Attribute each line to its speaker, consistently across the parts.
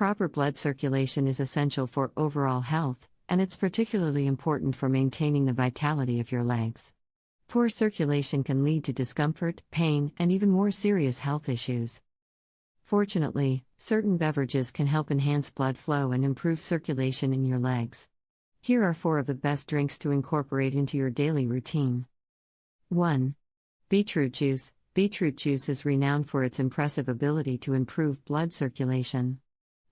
Speaker 1: Proper blood circulation is essential for overall health, and it's particularly important for maintaining the vitality of your legs. Poor circulation can lead to discomfort, pain, and even more serious health issues. Fortunately, certain beverages can help enhance blood flow and improve circulation in your legs. Here are 4 of the best drinks to incorporate into your daily routine. 1. Beetroot juice. Beetroot juice is renowned for its impressive ability to improve blood circulation.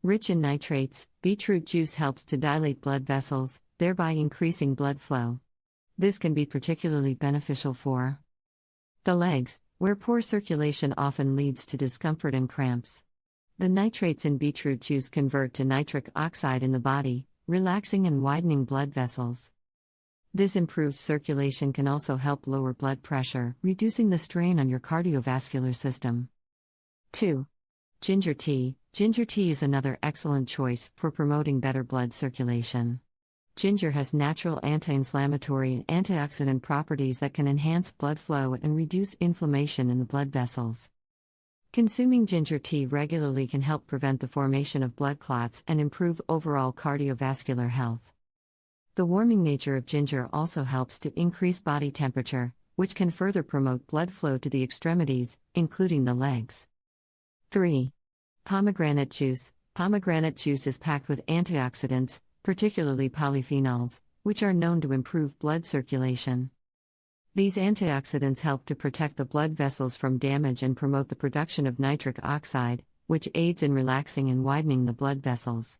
Speaker 1: Rich in nitrates, beetroot juice helps to dilate blood vessels, thereby increasing blood flow. This can be particularly beneficial for the legs, where poor circulation often leads to discomfort and cramps. The nitrates in beetroot juice convert to nitric oxide in the body, relaxing and widening blood vessels. This improved circulation can also help lower blood pressure, reducing the strain on your cardiovascular system. 2. Ginger tea. Ginger tea is another excellent choice for promoting better blood circulation. Ginger has natural anti-inflammatory and antioxidant properties that can enhance blood flow and reduce inflammation in the blood vessels. Consuming ginger tea regularly can help prevent the formation of blood clots and improve overall cardiovascular health. The warming nature of ginger also helps to increase body temperature, which can further promote blood flow to the extremities, including the legs. 3. Pomegranate juice. Pomegranate juice is packed with antioxidants, particularly polyphenols, which are known to improve blood circulation. These antioxidants help to protect the blood vessels from damage and promote the production of nitric oxide, which aids in relaxing and widening the blood vessels.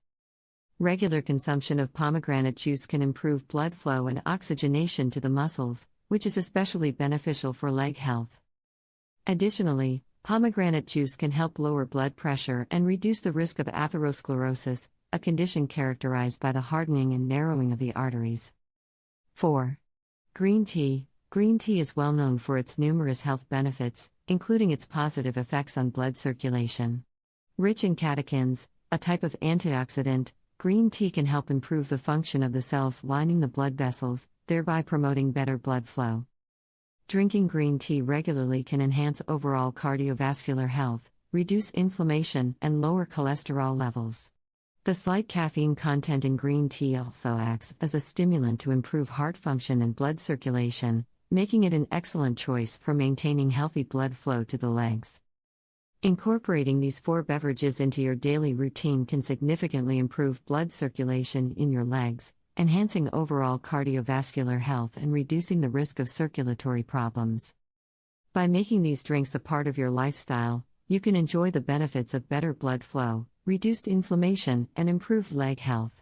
Speaker 1: Regular consumption of pomegranate juice can improve blood flow and oxygenation to the muscles, which is especially beneficial for leg health. Additionally, pomegranate juice can help lower blood pressure and reduce the risk of atherosclerosis, a condition characterized by the hardening and narrowing of the arteries. 4. Green tea. Green tea is well known for its numerous health benefits, including its positive effects on blood circulation. Rich in catechins, a type of antioxidant, green tea can help improve the function of the cells lining the blood vessels, thereby promoting better blood flow. Drinking green tea regularly can enhance overall cardiovascular health, reduce inflammation, and lower cholesterol levels. The slight caffeine content in green tea also acts as a stimulant to improve heart function and blood circulation, making it an excellent choice for maintaining healthy blood flow to the legs. Incorporating these 4 beverages into your daily routine can significantly improve blood circulation in your legs, enhancing overall cardiovascular health and reducing the risk of circulatory problems. By making these drinks a part of your lifestyle, you can enjoy the benefits of better blood flow, reduced inflammation, and improved leg health.